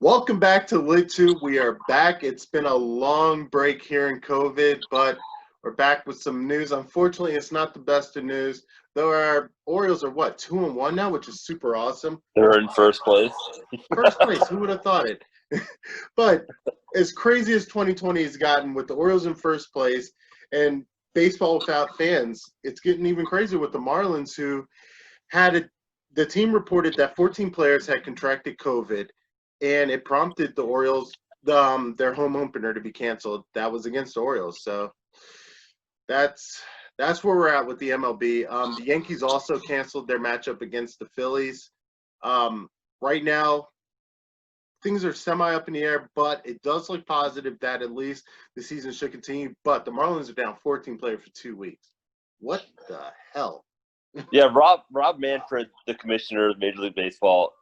Welcome back to LitTube. We are back. It's been a long break here in COVID, but we're back with some news. Unfortunately, it's not the best of news. Though our Orioles are, 2-1 now, which is super awesome. They're in first place. First place, who would have thought it? But as crazy as 2020 has gotten with the Orioles in first place and baseball without fans, it's getting even crazier with the Marlins, who the team reported that 14 players had contracted COVID, and it prompted the Orioles, their home opener, to be canceled. That was against the Orioles. So that's where we're at with the MLB. The Yankees also canceled their matchup against the Phillies. Right now, things are semi up in the air, but it does look positive that at least the season should continue. But the Marlins are down 14 players for 2 weeks. What the hell? Yeah, Rob Manfred, the commissioner of Major League Baseball,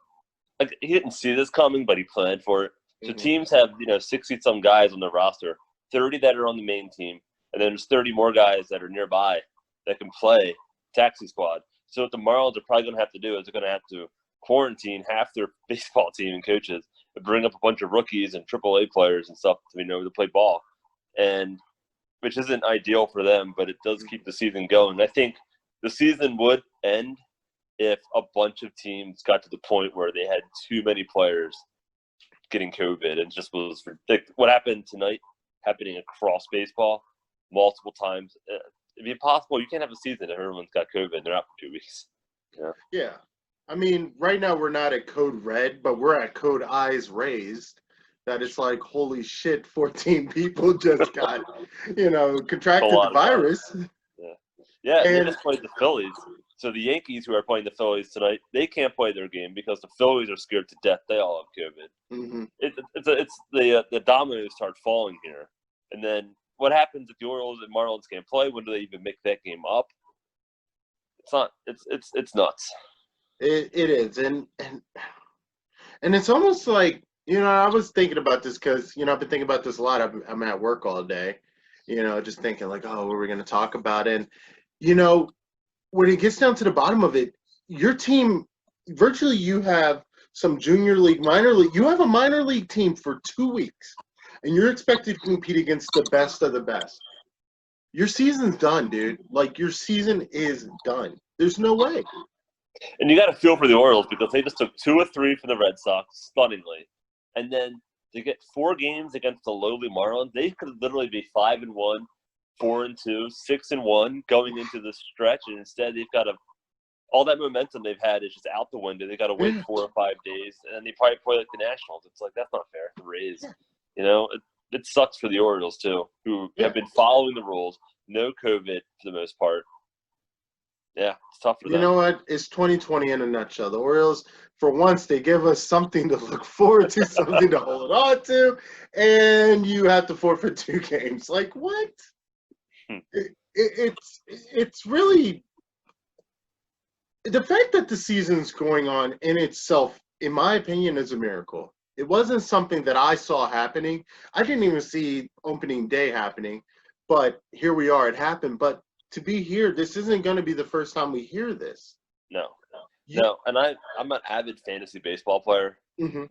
like, he didn't see this coming, but he planned for it. So teams have 60-some guys on their roster, 30 that are on the main team, and then there's 30 more guys that are nearby that can play taxi squad. So what the Marlins are probably going to have to do is they're going to have to quarantine half their baseball team and coaches, and bring up a bunch of rookies and AAA players and stuff to play ball, and which isn't ideal for them, but it does keep the season going. I think the season would end if a bunch of teams got to the point where they had too many players getting COVID, and just was ridiculous. What happened tonight, happening across baseball multiple times. It'd be impossible. You can't have a season if everyone's got COVID and they're out for 2 weeks. Yeah. I mean, right now we're not at code red, but we're at code eyes raised. That it's like, holy shit, 14 people just got, contracted the virus. Yeah, and they just played the Phillies. So the Yankees, who are playing the Phillies tonight, they can't play their game because the Phillies are scared to death. They all have COVID. Mm-hmm. It's the dominoes start falling here. And then what happens if the Orioles and Marlins can't play? When do they even make that game up? It's not. It's nuts. It is, and it's almost like, I was thinking about this because I've been thinking about this a lot. I'm at work all day, just thinking like, oh, what are we going to talk about? And when it gets down to the bottom of it, your team, virtually, you have some junior league, minor league. You have a minor league team for 2 weeks, and you're expected to compete against the best of the best. Your season's done, dude. Like, your season is done. There's no way. And you got to feel for the Orioles because they just took 2 of 3 from the Red Sox, stunningly. And then to get 4 games against the lowly Marlins, they could literally be 5-1, 4-2, 6-1 going into the stretch, and instead they've got all that momentum they've had is just out the window. They got to wait 4 or 5 days, and then they probably play like the Nationals. It's like, that's not fair. The Rays, it sucks for the Orioles too, who have been following the rules. No COVID for the most part. Yeah, it's tough for them. You know what? It's 2020 in a nutshell. The Orioles, for once, they give us something to look forward to, something to hold on to, and you have to forfeit 2 games. Like, what? It's really the fact that the season's going on in itself, in my opinion, is a miracle. It wasn't something that I saw happening. I didn't even see opening day happening, but here we are. It happened. But to be here, this isn't going to be the first time we hear this. No. And I'm an avid fantasy baseball player,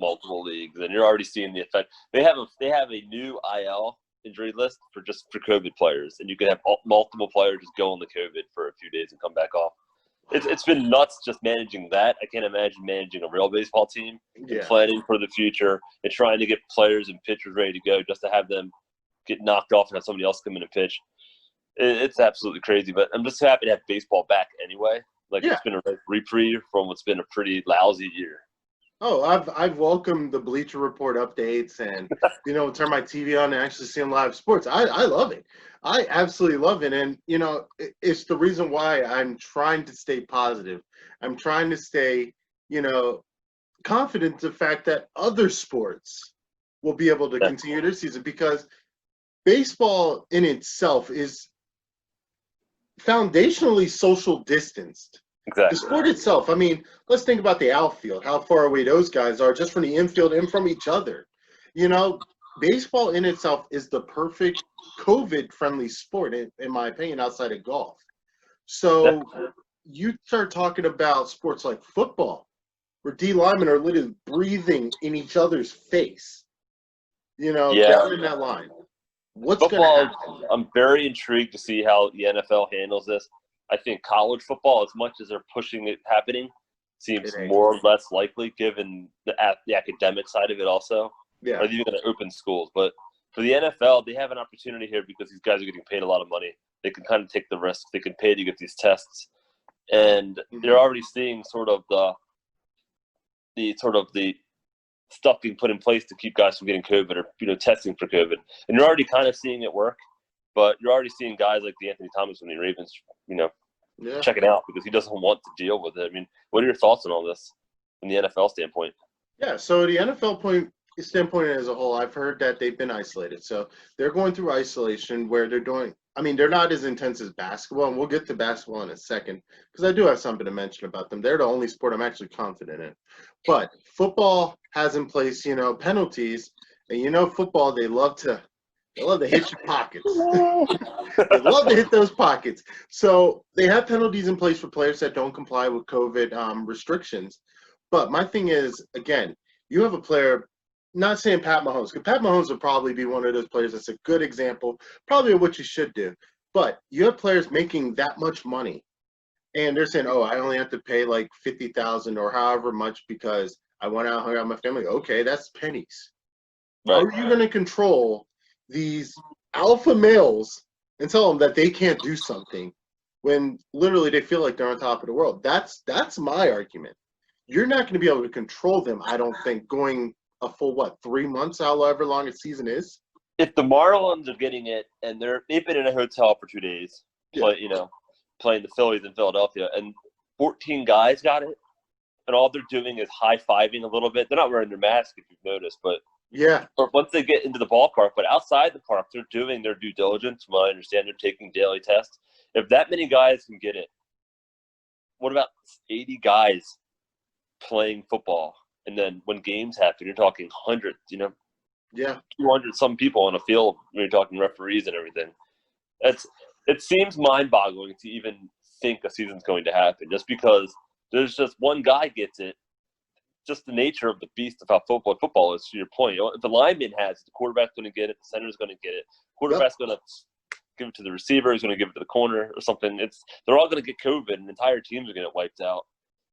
multiple leagues, and you're already seeing the effect. They have a new IL injury list for COVID players, and you can have multiple players just go on the COVID for a few days and come back off. It's been nuts just managing that. I can't imagine managing a real baseball team and planning for the future and trying to get players and pitchers ready to go just to have them get knocked off and have somebody else come in and pitch. It's absolutely crazy, but I'm just happy to have baseball back anyway. It's been a reprieve from what's been a pretty lousy year. Oh, I've welcomed the Bleacher Report updates and, turn my TV on and actually see live sports. I love it. I absolutely love it. And, it's the reason why I'm trying to stay positive. I'm trying to stay, confident in the fact that other sports will be able to continue their season, because baseball in itself is foundationally social distanced. Exactly. The sport itself, I mean, let's think about the outfield, how far away those guys are just from the infield and from each other. Baseball in itself is the perfect COVID-friendly sport, in my opinion, outside of golf. So you start talking about sports like football, where D linemen are literally breathing in each other's face. Yeah. Down in that line. What's going to Football, happen? I'm very intrigued to see how the NFL handles this. I think college football, as much as they're pushing it happening, seems more or less likely given the academic side of it also. Yeah. Are they even going to open schools? But for the NFL, they have an opportunity here because these guys are getting paid a lot of money. They can kind of take the risk. They can pay to get these tests. And they're already seeing sort of the stuff being put in place to keep guys from getting COVID or, testing for COVID. And you're already kind of seeing it work, but you're already seeing guys like the Anthony Thomas from the Ravens, checking out because he doesn't want to deal with it. I mean, what are your thoughts on all this from the NFL standpoint? Yeah, so the NFL standpoint as a whole, I've heard that they've been isolated. So they're going through isolation where they're not as intense as basketball, and we'll get to basketball in a second because I do have something to mention about them. They're the only sport I'm actually confident in. But football has in place, penalties, and football, they love to hit your pockets. They love to hit those pockets. So they have penalties in place for players that don't comply with COVID restrictions. But my thing is, again, you have a player, not saying Pat Mahomes, because Pat Mahomes would probably be one of those players that's a good example, probably of what you should do. But you have players making that much money, and they're saying, oh, I only have to pay like $50,000 or however much because I went out and hung out with my family. Okay, that's pennies. Right. How are you going to control these alpha males and tell them that they can't do something when literally they feel like they're on top of the world? That's my argument. You're not going to be able to control them, I don't think, going a full, 3 months, however long a season is? If the Marlins are getting it and they've been in a hotel for 2 days, playing the Phillies in Philadelphia, and 14 guys got it, and all they're doing is high-fiving a little bit. They're not wearing their mask, if you've noticed, but once they get into the ballpark, but outside the park, they're doing their due diligence. From what I understand, they're taking daily tests. If that many guys can get it, what about 80 guys playing football? And then when games happen, you're talking hundreds, 200 some people on a field when you're talking referees and everything. It seems mind-boggling to even think a season's going to happen just because there's just one guy gets it. Just the nature of the beast of how football is, to your point. If the lineman has it, the quarterback's going to get it, the center's going to get it, quarterback's going to give it to the receiver, he's going to give it to the corner or something. They're all going to get COVID, and entire teams are going to get wiped out.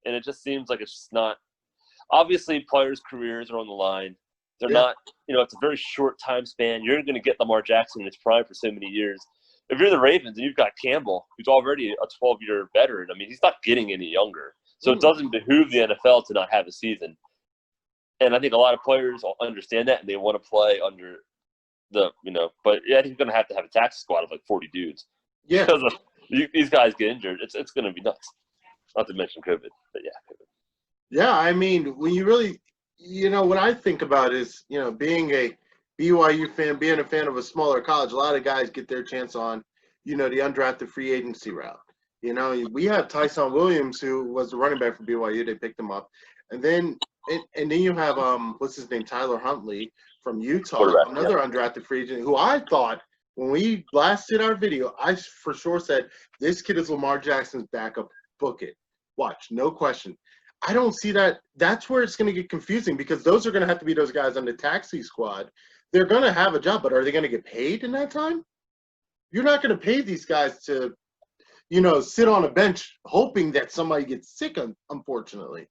And it just seems like it's just not – obviously, players' careers are on the line. They're not – it's a very short time span. You're going to get Lamar Jackson in his prime for so many years. If you're the Ravens and you've got Campbell, who's already a 12-year veteran, he's not getting any younger. So it doesn't behoove the NFL to not have a season. And I think a lot of players understand that, and they want to play under the, but I think you're going to have a taxi squad of like 40 dudes. Yeah. Because these guys get injured. It's going to be nuts. Not to mention COVID, but yeah, COVID. Yeah, when you really, what I think about is, being a BYU fan, being a fan of a smaller college, a lot of guys get their chance on, the undrafted free agency route. We have Tyson Williams, who was the running back for BYU. They picked him up. And then you have, what's his name, Tyler Huntley from Utah, another undrafted free agent, who I thought, when we last did our video, I for sure said, this kid is Lamar Jackson's backup. Book it. Watch, no question. I don't see that. That's where it's going to get confusing because those are going to have to be those guys on the taxi squad. They're going to have a job, but are they going to get paid in that time? You're not going to pay these guys to sit on a bench hoping that somebody gets sick, unfortunately.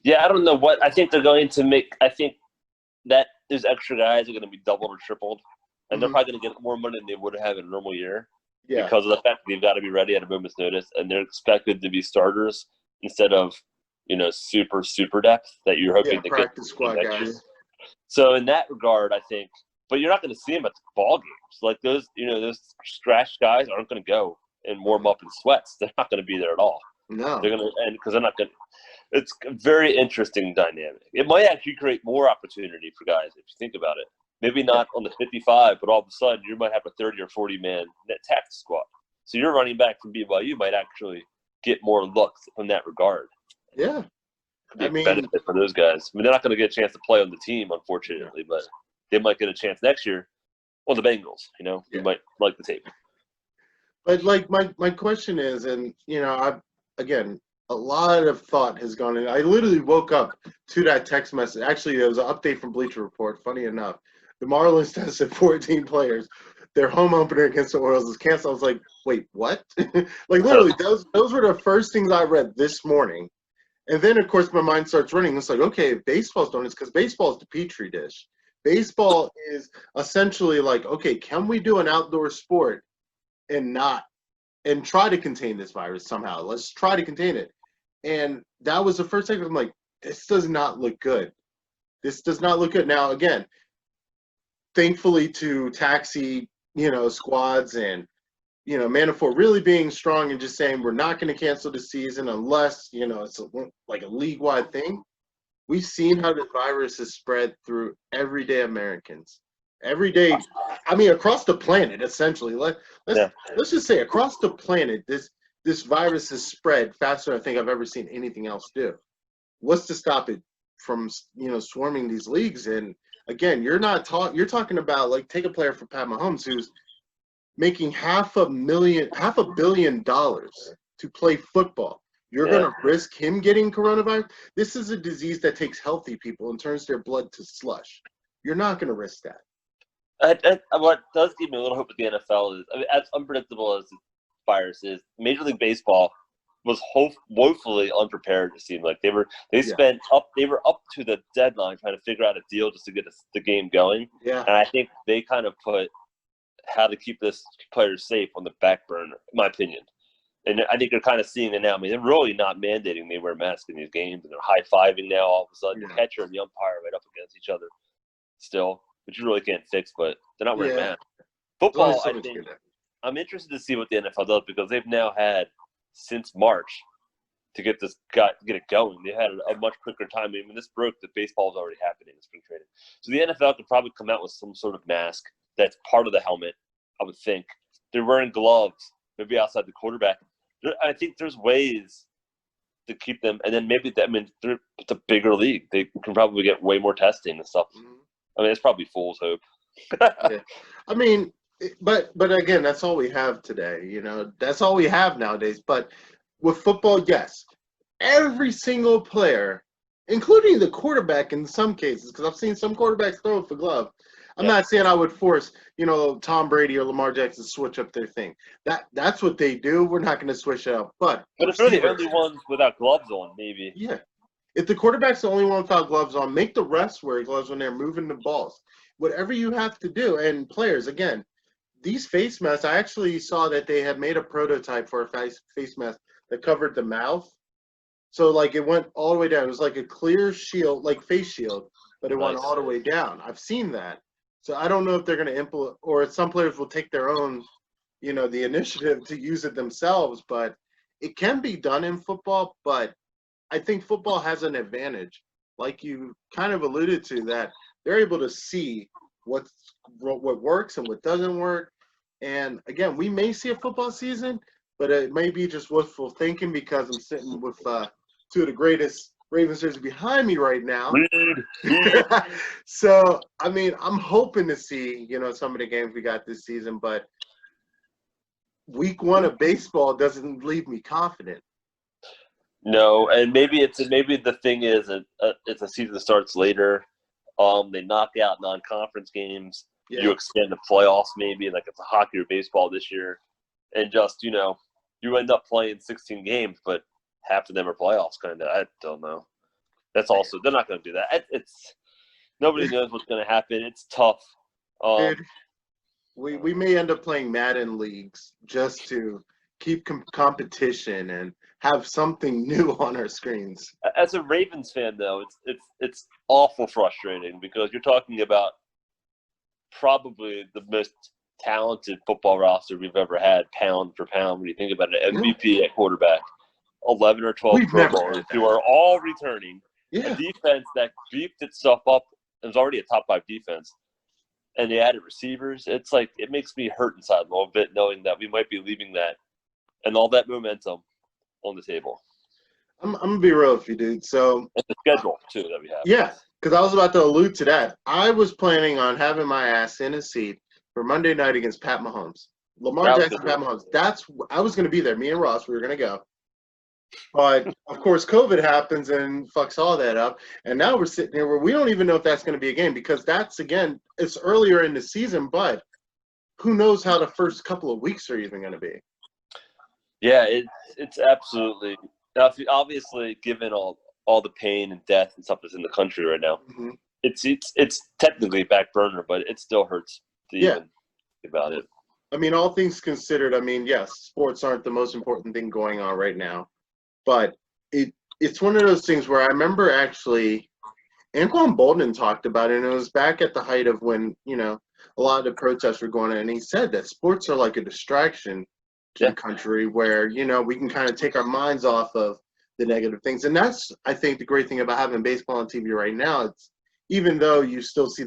Yeah, I don't know what – I think they're going to make – I think that those extra guys are going to be doubled or tripled, and they're probably going to get more money than they would have in a normal year because of the fact that they've got to be ready at a moment's notice, and they're expected to be starters instead of, super depth that you're hoping to practice squad next guys. year. So in that regard, I think – but you're not going to see them at the ball games. Like those scratch guys aren't going to go and warm up in sweats. They're not going to be there at all. No. They're going to – and because they're not going to – it's a very interesting dynamic. It might actually create more opportunity for guys if you think about it. Maybe not on the 55, but all of a sudden you might have a 30 or 40-man net tax squad. So your running back from BYU might actually get more looks from that regard. Yeah. Be a benefit for those guys. They're not going to get a chance to play on the team, unfortunately, but they might get a chance next year on the Bengals. You might like the tape. But, my question is, and, A lot of thought has gone in. I literally woke up to that text message. Actually, there was an update from Bleacher Report. Funny enough, the Marlins tested 14 players. Their home opener against the Orioles is canceled. I was like, wait, what? Like literally, those were the first things I read this morning. And then, of course, my mind starts running. It's like, okay, if baseball's doing this, because baseball is the petri dish. Baseball is essentially like, okay, can we do an outdoor sport and try to contain this virus somehow? Let's try to contain it. And that was the first thing. I'm like, this does not look good. This does not look good. Now, again, thankfully to taxi, squads and, Manafort really being strong and just saying we're not going to cancel the season unless, it's like a league-wide thing. We've seen how the virus has spread through everyday Americans. Every day, I mean, across the planet, essentially. Let's just say across the planet, this virus has spread faster than I think I've ever seen anything else do. What's to stop it from, swarming these leagues? And again, you're talking about, like, take a player for Pat Mahomes who's making $500 million to play football. You're going to risk him getting coronavirus? This is a disease that takes healthy people and turns their blood to slush. You're not going to risk that. What does give me a little hope with the NFL is, I mean, as unpredictable as the virus is, Major League Baseball was woefully unprepared. It seemed like they were up to the deadline trying to figure out a deal just to get the game going. Yeah. And I think they kind of put how to keep this player safe on the back burner, in my opinion. And I think they're kind of seeing it now. I mean, they're really not mandating they wear masks in these games, and they're high-fiving now all of a sudden. The catcher and the umpire right up against each other still, which you really can't fix, but they're not wearing masks. Football, I think, I'm interested to see what the NFL does because they've now had since March to get it going. They had a much quicker time. I mean, this broke that baseball was already happening in spring training. So the NFL could probably come out with some sort of mask that's part of the helmet, I would think. They're wearing gloves, maybe outside the quarterback. I think there's ways to keep them, and then maybe it's a bigger league. They can probably get way more testing and stuff. I mean, it's probably fool's hope. Yeah. I mean, but again, that's all we have today. That's all we have nowadays. But with football, yes, every single player, including the quarterback in some cases, because I've seen some quarterbacks throw for glove. I'm not saying I would force, Tom Brady or Lamar Jackson to switch up their thing. That's what they do. We're not going to switch it up. But if they're the only ones without gloves on, maybe. Yeah. If the quarterback's the only one without gloves on, make the refs wear gloves when they're moving the balls. Whatever you have to do. And players, again, these face masks, I actually saw that they had made a prototype for a face mask that covered the mouth. So, like, it went all the way down. It was like a clear shield, like face shield, but it went all the way down. I've seen that. So I don't know if they're going to implement, or some players will take their own, the initiative to use it themselves. But it can be done in football. But I think football has an advantage, like you kind of alluded to, that they're able to see what works and what doesn't work. And again, we may see a football season, but it may be just wishful thinking because I'm sitting with two of the greatest Ravens fans behind me right now. So, I mean, I'm hoping to see, some of the games we got this season, but week 1 of baseball doesn't leave me confident. No, and maybe the thing is it's a season that starts later. They knock out non-conference games. Yeah. You extend the playoffs maybe, like it's a hockey or baseball this year, and just you end up playing 16 games, but half of them are playoffs. Kind of, I don't know. That's also they're not going to do that. It's nobody knows what's going to happen. It's tough. Dude, we may end up playing Madden leagues just to keep competition and have something new on our screens. As a Ravens fan, though, it's awful frustrating because you're talking about probably the most talented football roster we've ever had, pound for pound. When you think about it, MVP at quarterback, 11 or 12 Pro Bowlers who are all returning. Yeah. A defense that beefed itself up. It was already a top 5 defense, and they added receivers. It's like it makes me hurt inside a little bit knowing that we might be leaving that and all that momentum on the table. I'm gonna be real with you, dude. So and the schedule too that we have. Yeah, because I was about to allude to that. I was planning on having my ass in a seat for Monday night against Pat Mahomes, Lamar Jackson, Pat Mahomes. I was gonna be there. Me and Ross, we were gonna go. But of course, COVID happens and fucks all that up. And now we're sitting here where we don't even know if that's going to be a game because that's, again, it's earlier in the season, but who knows how the first couple of weeks are even going to be. Yeah, it's absolutely obviously given all the pain and death and stuff that's in the country right now. Mm-hmm. It's technically back burner, but it still hurts to even think about it. I mean, all things considered, I mean, yes, sports aren't the most important thing going on right now, but it's one of those things where I remember actually Anquan Boldin talked about it, and it was back at the height of when, you know, a lot of the protests were going on, and he said that sports are like a distraction to the country where, you know, we can kind of take our minds off of the negative things. And that's, I think, the great thing about having baseball on TV right now. It's even though you still see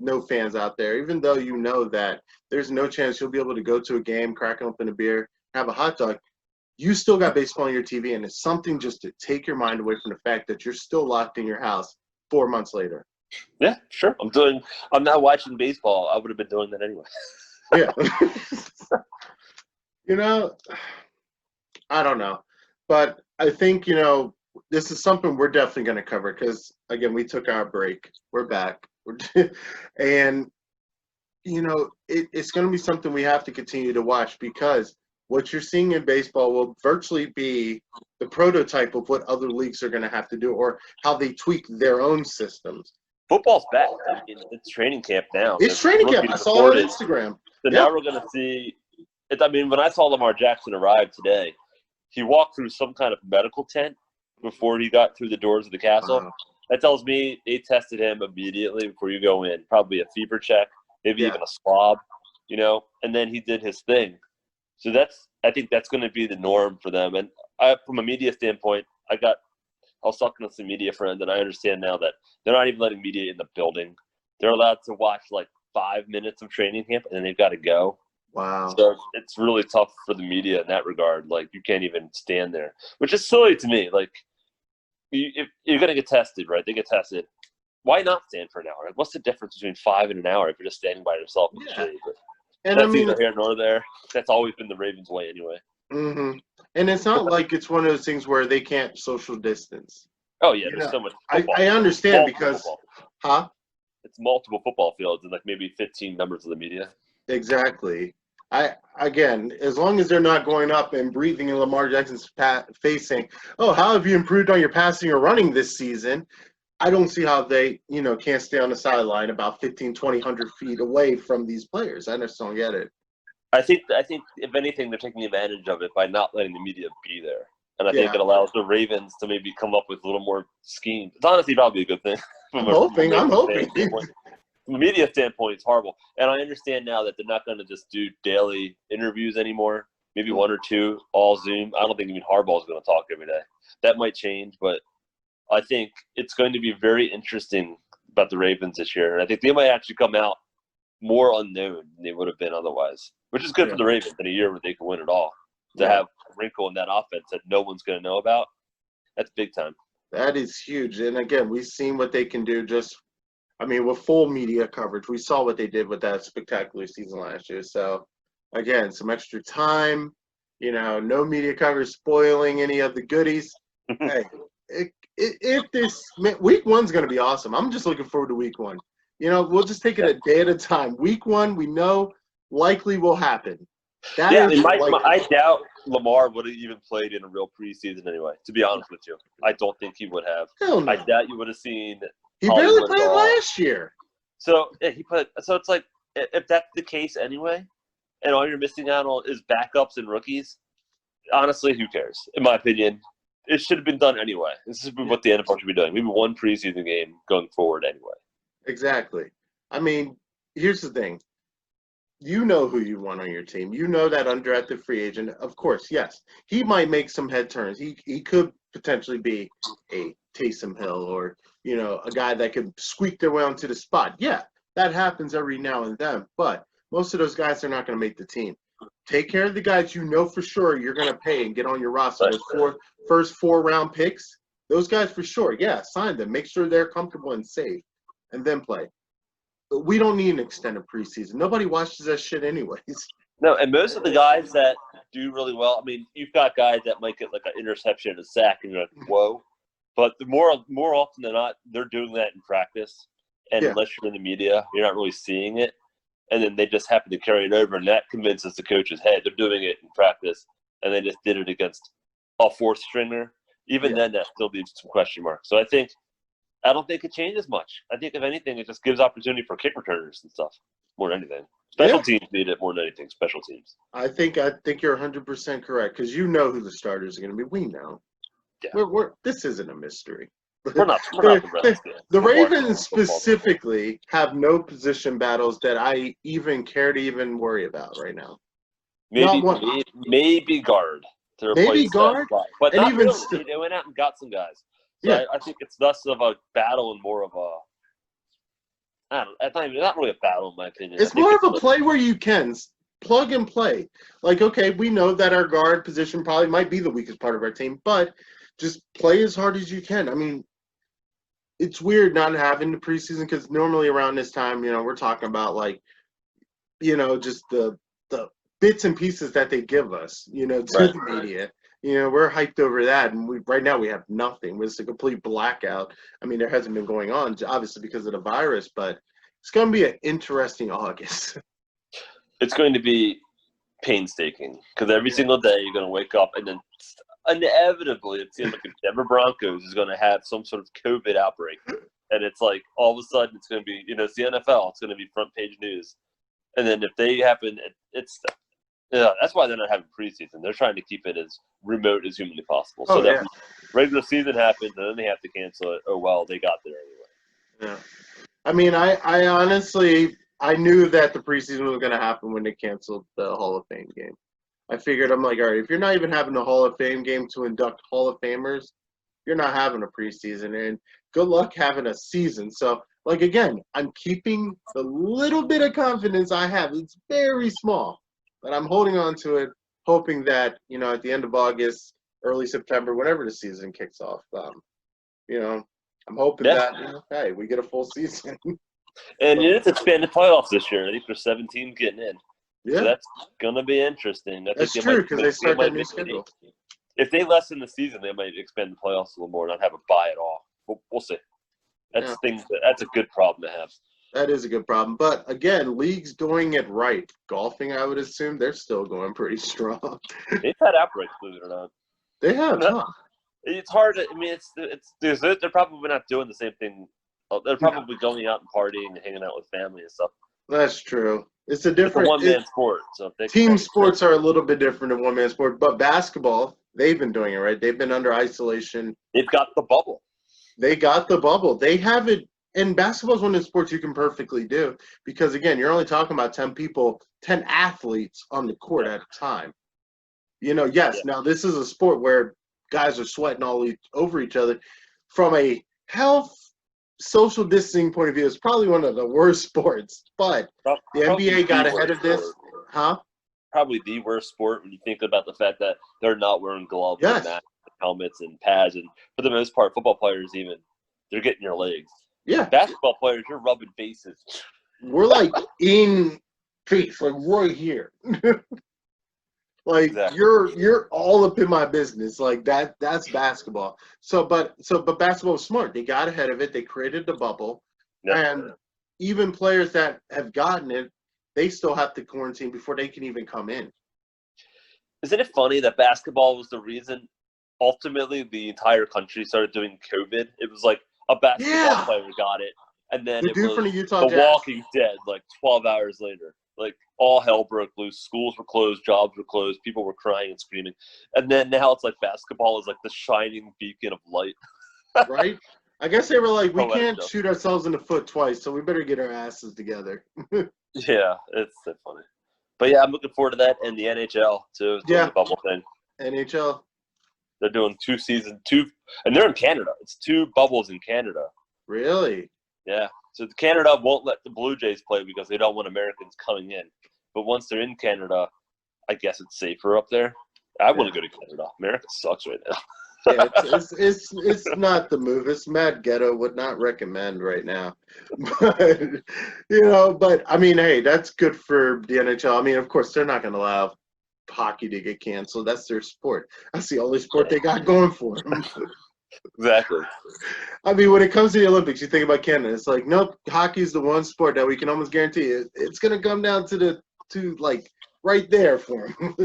no fans out there, even though you know that there's no chance you'll be able to go to a game, crack open a beer, have a hot dog, you still got baseball on your TV, and it's something just to take your mind away from the fact that you're still locked in your house 4 months later. Yeah, sure. I'm not watching baseball. I would have been doing that anyway. Yeah. You know, I don't know. But I think, you know, this is something we're definitely going to cover because, again, we took our break. We're back. And, you know, it's going to be something we have to continue to watch because what you're seeing in baseball will virtually be the prototype of what other leagues are going to have to do or how they tweak their own systems. Football's back. I mean, it's training camp now. It's training camp. I saw it on Instagram. So now we're going to see – I mean, when I saw Lamar Jackson arrive today, he walked through some kind of medical tent before he got through the doors of the castle. Wow. That tells me they tested him immediately before you go in, probably a fever check, maybe even a swab, you know, and then he did his thing. So I think that's going to be the norm for them. And from a media standpoint, I was talking to some media friends, and I understand now that they're not even letting media in the building. They're allowed to watch like 5 minutes of training camp, and then they've got to go. Wow. So it's really tough for the media in that regard. Like, you can't even stand there, which is silly to me. Like, if you're going to get tested, right? They get tested. Why not stand for an hour? Like, what's the difference between 5 and an hour if you're just standing by yourself? Yeah. And that's neither here nor there. That's always been the Ravens' way anyway. Mm-hmm. And it's not like it's one of those things where they can't social distance. Oh, yeah, there's so much football. I understand because – huh? It's multiple football fields and like maybe 15 members of the media. Exactly. Again, as long as they're not going up and breathing in Lamar Jackson's face saying, oh, how have you improved on your passing or running this season? I don't see how they, you know, can't stay on the sideline about 15, 20, 100 feet away from these players. I just don't get it. I think if anything, they're taking advantage of it by not letting the media be there. And I think it allows the Ravens to maybe come up with a little more schemes. It's honestly probably a good thing. I'm hoping. From a media standpoint, it's horrible. And I understand now that they're not going to just do daily interviews anymore. Maybe 1 or 2, all Zoom. I don't think even Harbaugh's going to talk every day. That might change, but I think it's going to be very interesting about the Ravens this year. And I think they might actually come out more unknown than they would have been otherwise, which is good for the Ravens in a year where they can win it all. To have a wrinkle in that offense that no one's going to know about, that's big time. That is huge. And again, we've seen what they can do with full media coverage. We saw what they did with that spectacular season last year. So, again, some extra time, you know, no media coverage spoiling any of the goodies. Hey, week 1's going to be awesome. I'm just looking forward to week 1. You know, we'll just take it a day at a time. Week 1, we know likely will happen. I doubt Lamar would have even played in a real preseason anyway, to be honest with you. I don't think he would have. Hell no. I doubt you would have seen He barely played last year. So it's like, if that's the case anyway, and all you're missing out on is backups and rookies, honestly, who cares? In my opinion, it should have been done anyway. This is what the NFL should be doing. Maybe 1 preseason game going forward anyway. Exactly. I mean, here's the thing. You know who you want on your team. You know that undrafted free agent. Of course, yes. He might make some head turns. He could potentially be a Taysom Hill or, you know, a guy that could squeak their way onto the spot. Yeah, that happens every now and then. But most of those guys are not going to make the team. Take care of the guys you know for sure you're going to pay and get on your roster. Those first 4-round picks, those guys for sure. Yeah, sign them. Make sure they're comfortable and safe, and then play. But we don't need an extended preseason. Nobody watches that shit anyways. No, and most of the guys that do really well, I mean, you've got guys that might get like an interception and a sack, and you're like, whoa. But the more often than not, they're doing that in practice. And unless you're in the media, you're not really seeing it. And then they just happen to carry it over, and that convinces the coaches, hey, they're doing it in practice, and they just did it against a fourth stringer. Even then, that still leaves some question marks. So I don't think it changes much. I think, if anything, it just gives opportunity for kick returners and stuff more than anything. Special teams need it more than anything. Special teams. I think you're 100% correct, because you know who the starters are going to be. We know. Yeah. This isn't a mystery. We're not the Redskins. The Ravens specifically have no position battles that I even care to even worry about right now. Maybe guard. Maybe guard? But not even really. They went out and got some guys. So I think it's less of a battle and more of a not really a battle, in my opinion. It's more of a play where you can plug and play. Like, okay, we know that our guard position probably might be the weakest part of our team, but just play as hard as you can. I mean, it's weird not having the preseason, because normally around this time, we're talking about just the bits and pieces that they give us, to the media. We're hyped over that, and right now we have nothing. It's a complete blackout. I mean, there hasn't been going on, obviously, because of the virus, but it's going to be an interesting August. It's going to be painstaking, because every single day you're going to wake up, and then inevitably it seems like the Denver Broncos is going to have some sort of COVID outbreak. And it's like, all of a sudden, it's going to be, it's the NFL. It's going to be front page news. And then if they happen, that's why they're not having preseason. They're trying to keep it as remote as humanly possible. So that regular season happens, and then they have to cancel it. Oh, well, they got there anyway. Yeah. I mean, I honestly, I knew that the preseason was going to happen when they canceled the Hall of Fame game. I figured, I'm like, all right, if you're not even having a Hall of Fame game to induct Hall of Famers, you're not having a preseason. And good luck having a season. So, again, I'm keeping the little bit of confidence I have. It's very small. But I'm holding on to it, hoping that, at the end of August, early September, whenever the season kicks off, I'm hoping that, hey, we get a full season. And it's expanded playoffs this year. I think there's 7 teams getting in. Yeah. So that's going to be interesting. That's true, because they start that new schedule. If they lessen the season, they might expand the playoffs a little more and not have a bye at all. We'll see. That's a good problem to have. That is a good problem. But, again, leagues doing it right. Golfing, I would assume, they're still going pretty strong. They've had outbreaks, believe it or not. They have, huh? It's hard to – I mean, they're probably not doing the same thing. They're probably going out and partying and hanging out with family and stuff. That's true. It's a different – one-man sport. So team sports are a little bit different than one-man sport. But basketball, they've been doing it right. They've been under isolation. They've got the bubble. They got the bubble. They have it. And basketball is one of the sports you can perfectly do because, again, you're only talking about 10 people, 10 athletes on the court at a time. Now this is a sport where guys are sweating all over each other. From a health, social distancing point of view, it's probably one of the worst sports. But the NBA got ahead of this. Huh? Probably the worst sport when you think about the fact that they're not wearing gloves and masks and helmets and pads. And for the most part, football players even, they're getting your legs. Yeah. Basketball players, you're rubbing faces. We're in face, right here. Exactly. You're all up in my business. That's basketball. But basketball was smart. They got ahead of it. They created the bubble. Yep. And even players that have gotten it, they still have to quarantine before they can even come in. Isn't it funny that basketball was the reason ultimately the entire country started doing COVID? It was like a basketball player got it, and then it was The Walking Dead, 12 hours later. All hell broke loose. Schools were closed, jobs were closed, people were crying and screaming. And then now it's basketball is the shining beacon of light. Right? I guess they were we can't shoot ourselves in the foot twice, so we better get our asses together. Yeah, it's so funny. But yeah, I'm looking forward to that, and the NHL too. The bubble thing. NHL. They're doing 2 seasons, and they're in Canada. It's 2 bubbles in Canada. Really? Yeah. So Canada won't let the Blue Jays play because they don't want Americans coming in. But once they're in Canada, I guess it's safer up there. I want to go to Canada. America sucks right now. Yeah, it's not the move. It's mad ghetto. Would not recommend right now. But but I mean, hey, that's good for the NHL. I mean, of course, they're not going to allow hockey to get canceled. That's their sport. That's the only sport they got going for them. Exactly. I mean, when it comes to the Olympics, you think about Canada. It's like, nope, hockey's the one sport that we can almost guarantee it's going to come down to like right there for them.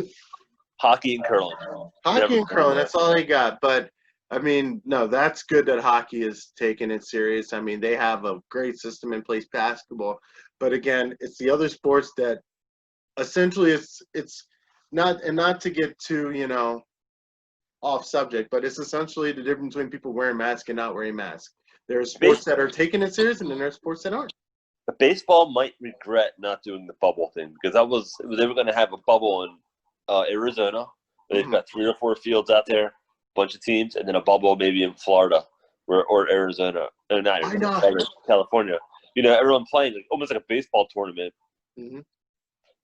Hockey and curling. Hockey and curling, that's all they got. But I mean, no, that's good that hockey is taking it serious. I mean, they have a great system in place, basketball. But again, it's the other sports that essentially it's not, and not to get too, off subject, but it's essentially the difference between people wearing masks and not wearing masks. There are sports that are taking it serious, and then there are sports that aren't. But baseball might regret not doing the bubble thing because they were going to have a bubble in Arizona. They've got 3 or 4 fields out there, bunch of teams, and then a bubble maybe in Florida or Arizona, or not Arizona, California. Everyone playing almost like a baseball tournament. Mm-hmm.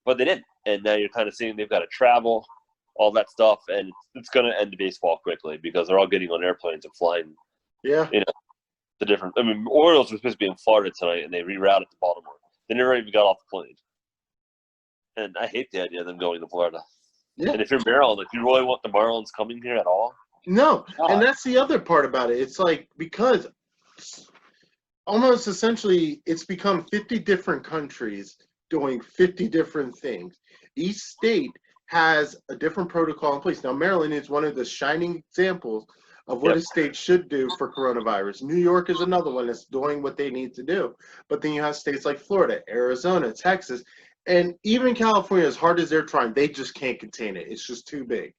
But they didn't, and now you're kind of seeing they've got to travel, all that stuff, and it's going to end baseball quickly because they're all getting on airplanes and flying. Yeah. The different. I mean, Orioles were supposed to be in Florida tonight, and they rerouted to Baltimore. They never even got off the plane. And I hate the idea of them going to Florida. Yeah. And if you're Maryland, if you really want the Marlins coming here at all, no. And that's the other part about it. It's like because almost essentially it's become 50 different countries doing 50 different things. Each state has a different protocol in place. Now, Maryland is one of the shining examples of what a state should do for coronavirus. New York is another one that's doing what they need to do. But then you have states like Florida, Arizona, Texas, and even California, as hard as they're trying, they just can't contain it. It's just too big.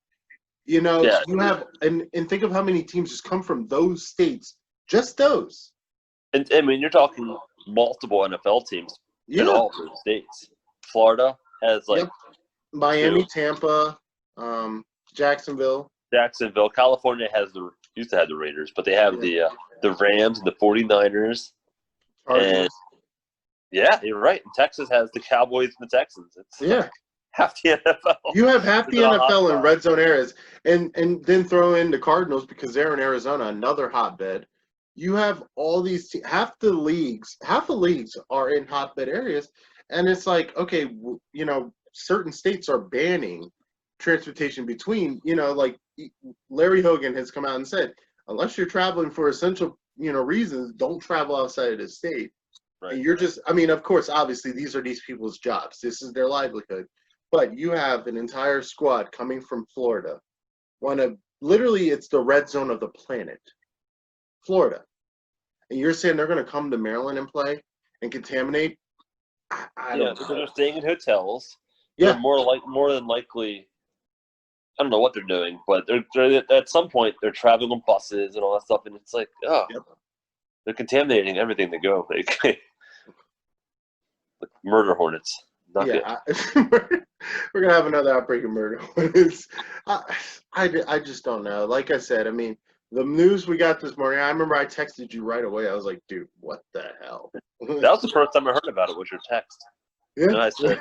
You have, and think of how many teams just come from those states, just those. And I mean, you're talking multiple NFL teams in all those states. Florida has Miami, 2. Tampa, Jacksonville. California used to have the Raiders, but they have the Rams and the 49ers. And yeah, you're right. And Texas has the Cowboys and the Texans. It's half the NFL. You have half the NFL in red zone areas, and then throw in the Cardinals because they're in Arizona, another hotbed. You have all these half the leagues are in hotbed areas, and it's like, okay, certain states are banning transportation between, like Larry Hogan has come out and said, unless you're traveling for essential, reasons, don't travel outside of the state. Right. And you're just, I mean, of course, obviously these are these people's jobs. This is their livelihood. But you have an entire squad coming from Florida. Literally, it's the red zone of the planet, Florida. And you're saying they're going to come to Maryland and play and contaminate? I don't know. Because they're staying in hotels. Yeah. They're more than likely, I don't know what they're doing, but they're at some point they're traveling on buses and all that stuff, and it's like, they're contaminating everything they go. Like murder hornets. Not good. We're gonna have another outbreak of murder hornets. I just don't know. Like I said, I mean, the news we got this morning, I remember I texted you right away. I was like, dude, what the hell? That was the first time I heard about it, was your text. Yeah. And I said,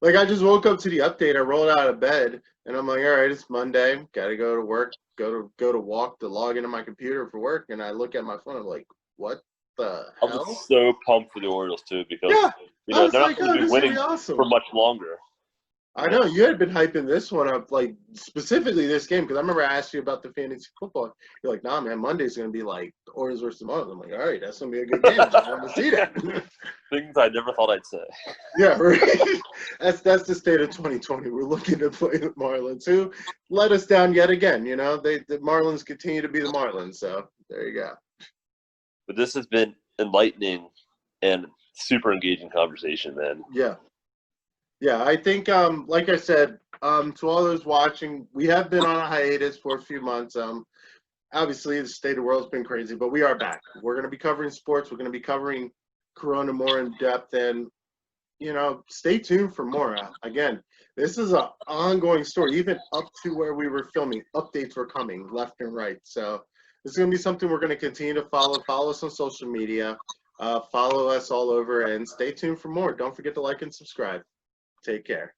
like, I just woke up to the update. I rolled out of bed, and I'm like, all right, it's Monday. Got to go to work, go to walk to log into my computer for work. And I look at my phone. I'm like, what the hell? I was so pumped for the Orioles, too, because they're not going to be winning for much longer. I know. You had been hyping this one up, like, specifically this game, because I remember I asked you about the fantasy football. You're like, nah, man, Monday's going to be like the Orioles versus the Marlins. I'm like, all right, that's going to be a good game. I want to see that. Things I never thought I'd say. Yeah, right. That's the state of 2020. We're looking to play the Marlins, who let us down yet again. The Marlins continue to be the Marlins. So there you go. But this has been enlightening and super engaging conversation, man. Yeah. Yeah, I think, like I said, to all those watching, we have been on a hiatus for a few months. Obviously, the state of the world's been crazy, but we are back. We're going to be covering sports. We're going to be covering Corona more in depth, and, stay tuned for more. Again, this is an ongoing story. Even up to where we were filming, updates were coming left and right. So this is going to be something we're going to continue to follow. Follow us on social media. Follow us all over, and stay tuned for more. Don't forget to like and subscribe. Take care.